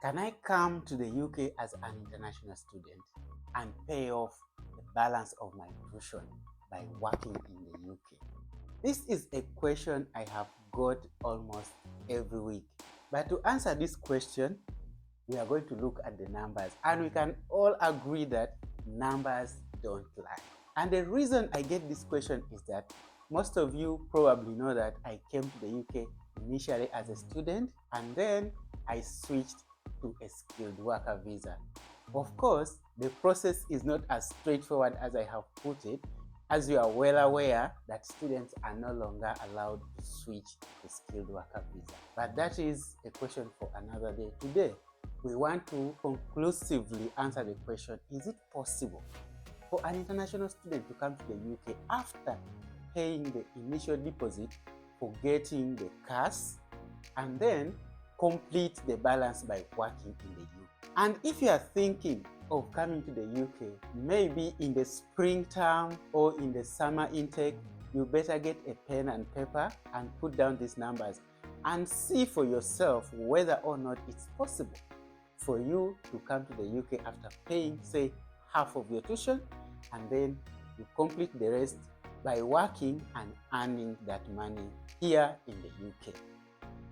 Can I come to the UK as an international student and pay off the balance of my tuition by working in the UK? This is a question I have got almost every week. But to answer this question, we are going to look at the numbers, and we can all agree that numbers don't lie. And the reason I get this question is that most of you probably know that I came to the UK initially as a student, and then I switched to a skilled worker visa. Of course, the process is not as straightforward as I have put it, as you are well aware that students are no longer allowed to switch to skilled worker visa. But that is a question for another day. Today, we want to conclusively answer the question, is it possible for an international student to come to the UK after paying the initial deposit for getting the CAS and then complete the balance by working in the UK? And if you are thinking of coming to the UK, maybe in the spring term or in the summer intake, you better get a pen and paper and put down these numbers and see for yourself whether or not it's possible for you to come to the UK after paying, say, half of your tuition, and then you complete the rest by working and earning that money here in the UK.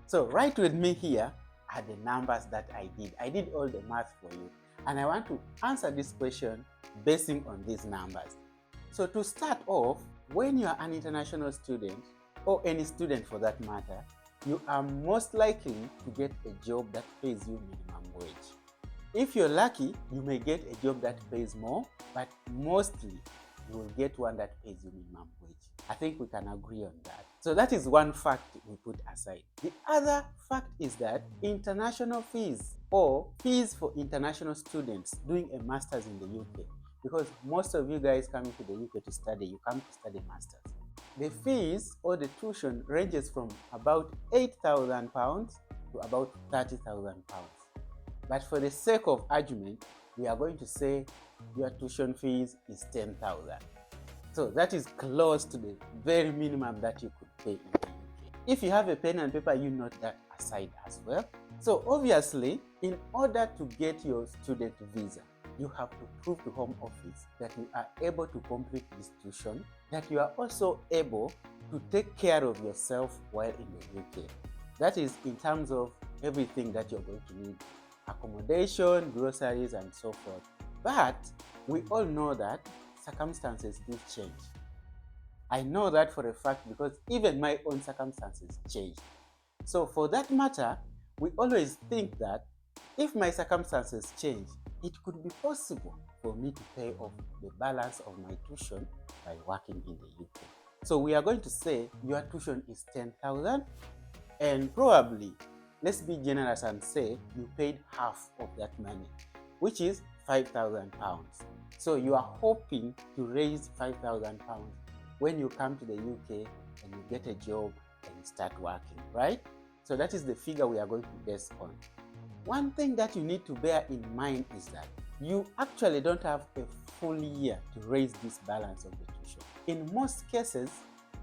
So right with me here are the numbers that I did. I did all the math for you, and I want to answer this question basing on these numbers. So to start off, when you are an international student, or any student for that matter, you are most likely to get a job that pays you minimum wage. If you're lucky, you may get a job that pays more, but mostly you will get one that pays you minimum wage. I think we can agree on that. So that is one fact we put aside. The other fact is that international fees, or fees for international students doing a master's in the UK, because most of you guys coming to the UK to study, you come to study masters. The fees or the tuition ranges from about £8,000 to about £30,000. But for the sake of argument, we are going to say your tuition fees is 10,000. So that is close to the very minimum that you could pay in the UK. If you have a pen and paper, you note that aside as well. So obviously, in order to get your student visa, you have to prove to Home Office that you are able to complete this tuition, that you are also able to take care of yourself while in the UK. That is in terms of everything that you're going to need: accommodation, groceries, and so forth. But we all know that circumstances do change. I know that for a fact because even my own circumstances changed. So for that matter, we always think that if my circumstances change, it could be possible for me to pay off the balance of my tuition by working in the UK. So we are going to say your tuition is 10,000, and probably, let's be generous and say you paid half of that money, which is £5,000. So you are hoping to raise £5,000 when you come to the UK and you get a job and you start working, right? So that is the figure we are going to base on. One thing that you need to bear in mind is that you actually don't have a full year to raise this balance of the tuition. In most cases,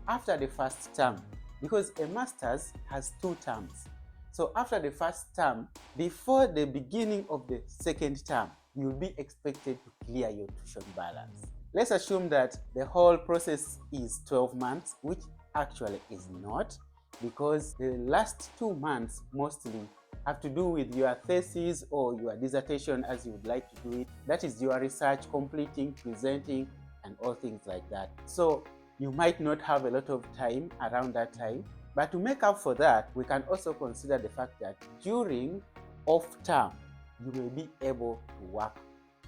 after the first term, because a master's has 2 terms. So after the first term, before the beginning of the second term, you'll be expected to clear your tuition balance. Let's assume that the whole process is 12 months, which actually is not, because the last 2 months mostly have to do with your thesis or your dissertation, as you would like to do it. That is your research, completing, presenting, and all things like that. So you might not have a lot of time around that time. But to make up for that, we can also consider the fact that during off term, you may be able to work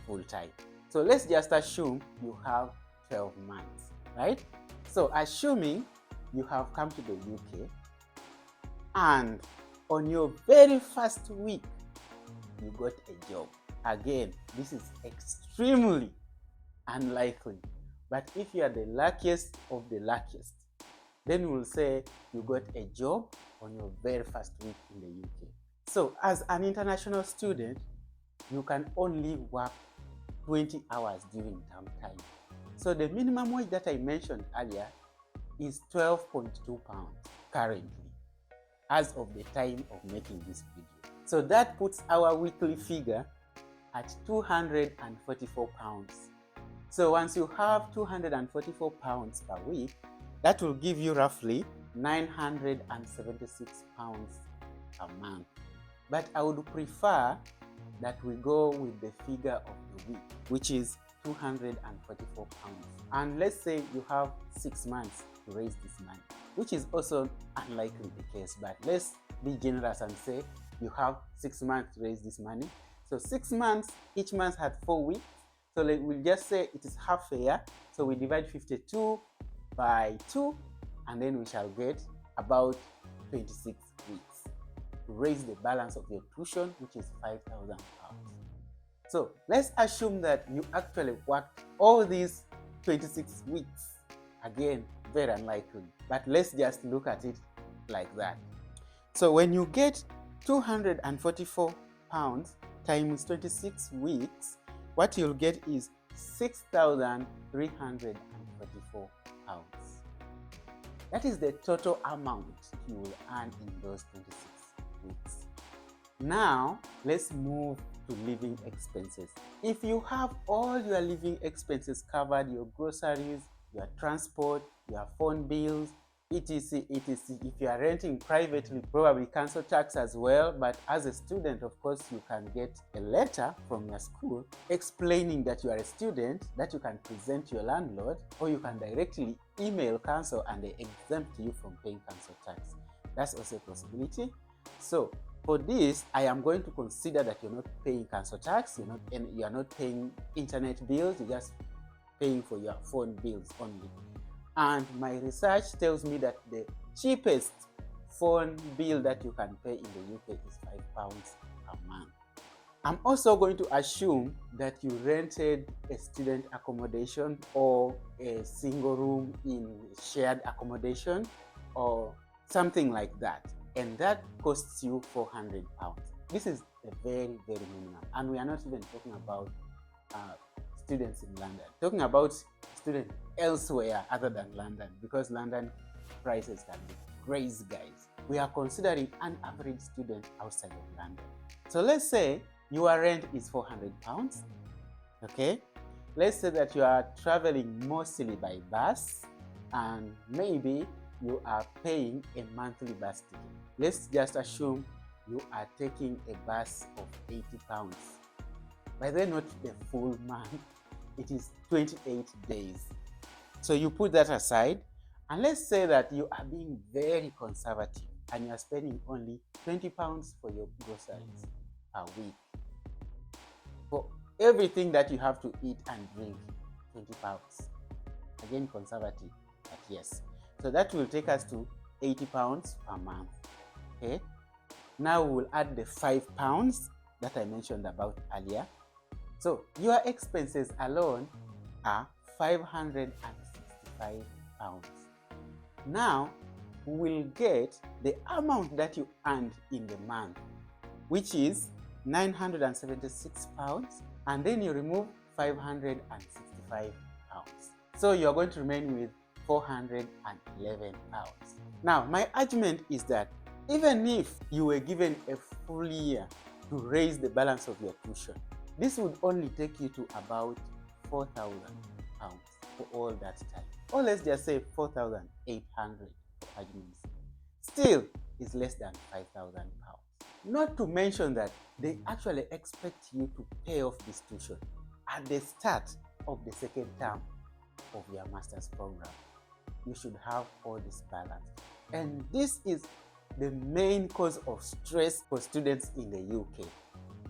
full time. So let's just assume you have 12 months, right? So assuming you have come to the UK and on your very first week, you got a job. Again, this is extremely unlikely. But if you are the luckiest of the luckiest, then we'll say you got a job on your very first week in the UK. So as an international student, you can only work 20 hours during term time. So the minimum wage that I mentioned earlier is £12.2 currently, as of the time of making this video. So that puts our weekly figure at 244 pounds. So once you have 244 pounds per week, that will give you roughly 976 pounds a month. But I would prefer that we go with the figure of the week, which is 244 pounds. And let's say you have 6 months to raise this money, which is also unlikely the case, but let's be generous and say you have 6 months to raise this money. So 6 months, each month had 4 weeks. So we'll just say it is half a year. So we divide 52 by 2, and then we shall get about 26 weeks to raise the balance of your tuition, which is 5,000 pounds. So let's assume that you actually worked all these 26 weeks. Again, very unlikely, but let's just look at it like that. So when you get 244 pounds times 26 weeks, what you'll get is 6,344 pounds. That is the total amount you will earn in those 26 weeks. Now, let's move to living expenses. If you have all your living expenses covered, your groceries, your transport, your phone bills, etc, etc. If you are renting privately, probably council tax as well. But as a student, of course, you can get a letter from your school explaining that you are a student, that you can present to your landlord, or you can directly email council and they exempt you from paying council tax. That's also a possibility. So for this, I am going to consider that you're not paying council tax, you are not paying internet bills, you're just paying for your phone bills only. And my research tells me that the cheapest phone bill that you can pay in the UK is £5 per month. I'm also going to assume that you rented a student accommodation or a single room in shared accommodation or something like that, and that costs you £400. This is a very, very minimum, and we are not even talking about students in London. Talking about students elsewhere other than London, because London prices can be crazy, guys. We are considering an average student outside of London. So let's say your rent is £400. Okay, let's say that you are traveling mostly by bus, and maybe you are paying a monthly bus ticket. Let's just assume you are taking a bus of £80. By then, not the full month, it is 28 days. So you put that aside, and let's say that you are being very conservative and you are spending only £20 for your groceries a week. For everything that you have to eat and drink, £20. Again, conservative, but yes. So that will take us to £80 per month. Okay. Now we will add the £5 that I mentioned about earlier. So your expenses alone are £565. Now we will get the amount that you earned in the month, which is £976, and then you remove £565. So you're going to remain with £411. Now, my argument is that even if you were given a full year to raise the balance of your tuition, this would only take you to about £4,000 for all that time. Or let's just say 4,800 for argument's sake. Still is less than £5,000. Not to mention that they actually expect you to pay off this tuition at the start of the second term of your master's program. You should have all this balance. And this is the main cause of stress for students in the UK.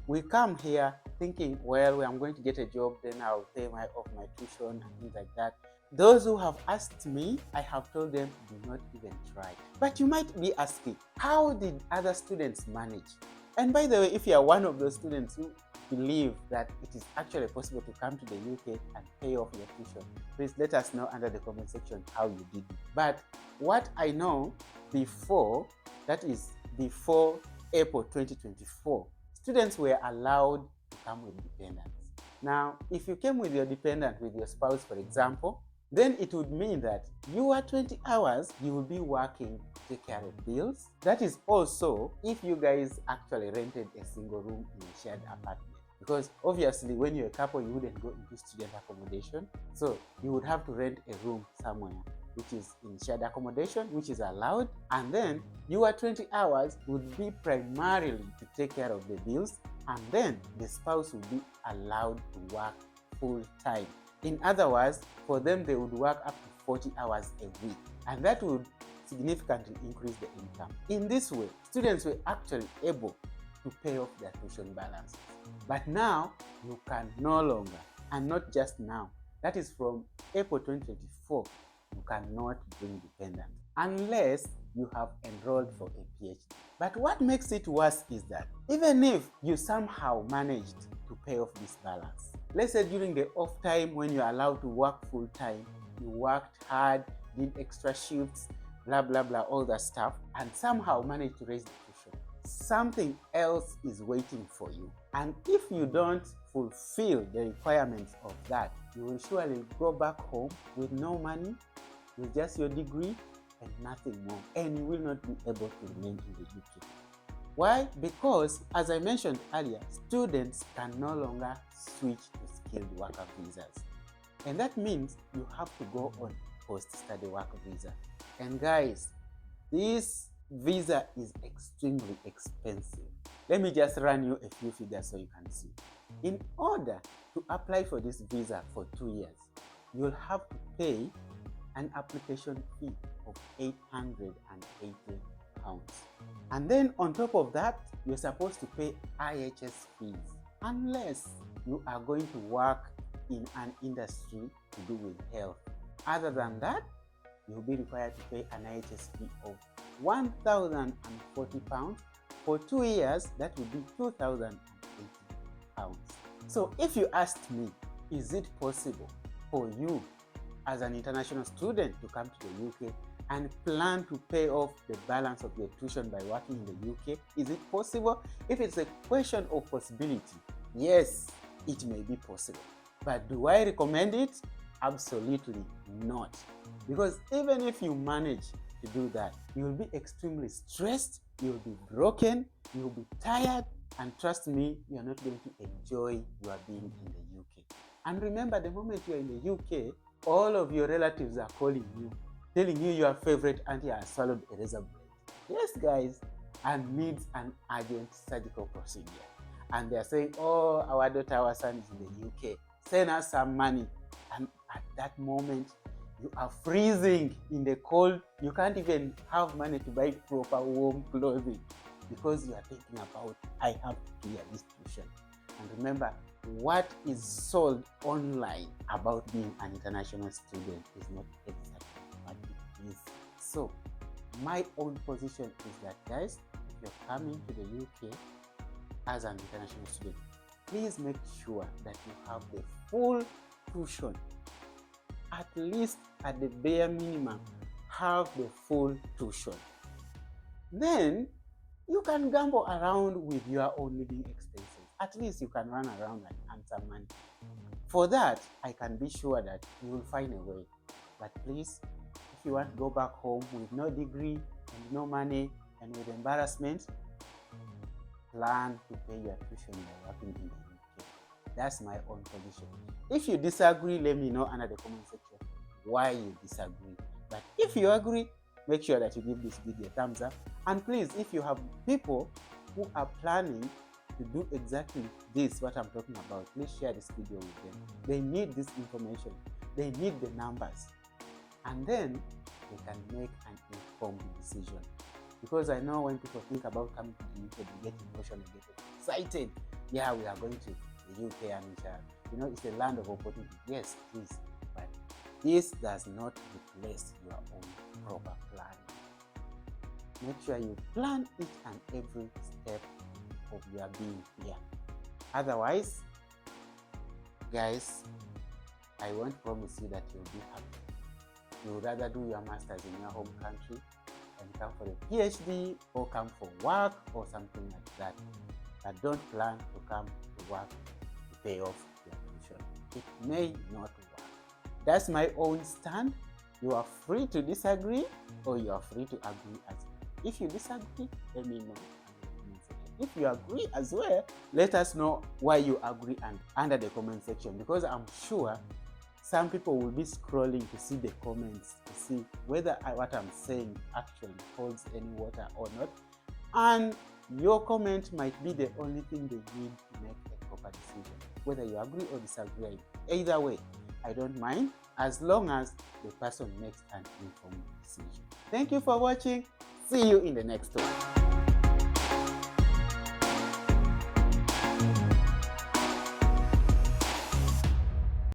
We come here thinking, well, I'm going to get a job, then I'll pay off my tuition and things like that. Those who have asked me, I have told them, do not even try. But you might be asking, how did other students manage? And by the way, if you are one of those students who believe that it is actually possible to come to the UK and pay off your tuition, please let us know under the comment section how you did it. But what I know before, that is before April 2024, students were allowed to come with dependents. Now, if you came with your dependent, with your spouse, for example, then it would mean that you are 20 hours, you will be working take care of bills. That is also if you guys actually rented a single room in a shared apartment. Because obviously when you're a couple, you wouldn't go into student accommodation. So you would have to rent a room somewhere which is in shared accommodation, which is allowed. And then your 20 hours would be primarily to take care of the bills. And then the spouse would be allowed to work full time. In other words, for them, they would work up to 40 hours a week. And that would significantly increase the income. In this way, students were actually able to pay off their tuition balances. But now, you can no longer, and not just now, that is from April 2024, you cannot bring dependents unless you have enrolled for a PhD. But what makes it worse is that even if you somehow managed to pay off this balance, let's say during the off time when you're allowed to work full time, you worked hard, did extra shifts, blah, blah, blah, all that stuff, and somehow managed to raise the tuition, something else is waiting for you. And if you don't fulfill the requirements of that, you will surely go back home with no money, with just your degree and nothing more, and you will not be able to remain in the UK. Why? Because, as I mentioned earlier, students can no longer switch to skilled worker visas. And that means you have to go on post-study work visa. And guys, this visa is extremely expensive. Let me just run you a few figures so you can see. In order to apply for this visa for 2 years, you'll have to pay an application fee of £880. And then on top of that, you're supposed to pay IHS fees unless you are going to work in an industry to do with health. Other than that, you'll be required to pay an IHS fee of £1,040. For 2 years, that would be £2,080. So if you asked me, is it possible for you as an international student to come to the UK and plan to pay off the balance of your tuition by working in the UK? Is it possible? If it's a question of possibility, yes, it may be possible. But do I recommend it? Absolutely not. Because even if you manage to do that, you will be extremely stressed, you will be broken, you will be tired, and trust me, you are not going to enjoy your being in the UK. And remember, the moment you are in the UK, all of your relatives are calling you, telling you your favorite auntie has swallowed a razor blade. Yes, guys, and needs an urgent surgical procedure. And they are saying, oh, our daughter, our son is in the UK. Send us some money. And at that moment, you are freezing in the cold. You can't even have money to buy proper warm clothing because you are thinking about, I have to clear this tuition. And remember, what is sold online about being an international student is not exactly what it is. So, my own position is that, guys, if you're coming to the UK as an international student, please make sure that you have the full tuition. At least at the bare minimum, have the full tuition. Then you can gamble around with your own living expenses. At least you can run around and earn some money. For that, I can be sure that you will find a way. But please, if you want to go back home with no degree and no money and with embarrassment, plan to pay your tuition by working in the UK. That's my own position. If you disagree, let me know under the comment section why you disagree. But if you agree, make sure that you give this video a thumbs up. And please, if you have people who are planning to do exactly this, what I'm talking about, please share this video with them. They need this information. They need the numbers. And then they can make an informed decision. Because I know when people think about coming to the UK, they get emotional, they get excited. Yeah, we are going to the UK and we shall, it's a land of opportunity. Yes, it is. But this does not replace your own proper planning. Make sure you plan each and every step of your being here. Otherwise, guys, I won't promise you that you'll be happy. You would rather do your master's in your home country and come for a PhD or come for work or something like that. But don't plan to come to work to pay off your tuition. It may not work. That's my own stand. You are free to disagree or you are free to agree as well. If you disagree, let me know. If you agree as well, let us know why you agree and under the comment section, because I'm sure some people will be scrolling to see the comments to see whether what I'm saying actually holds any water or not. And your comment might be the only thing they need to make a proper decision, whether you agree or disagree. Either way, I don't mind, as long as the person makes an informed decision. Thank you for watching. See you in the next one.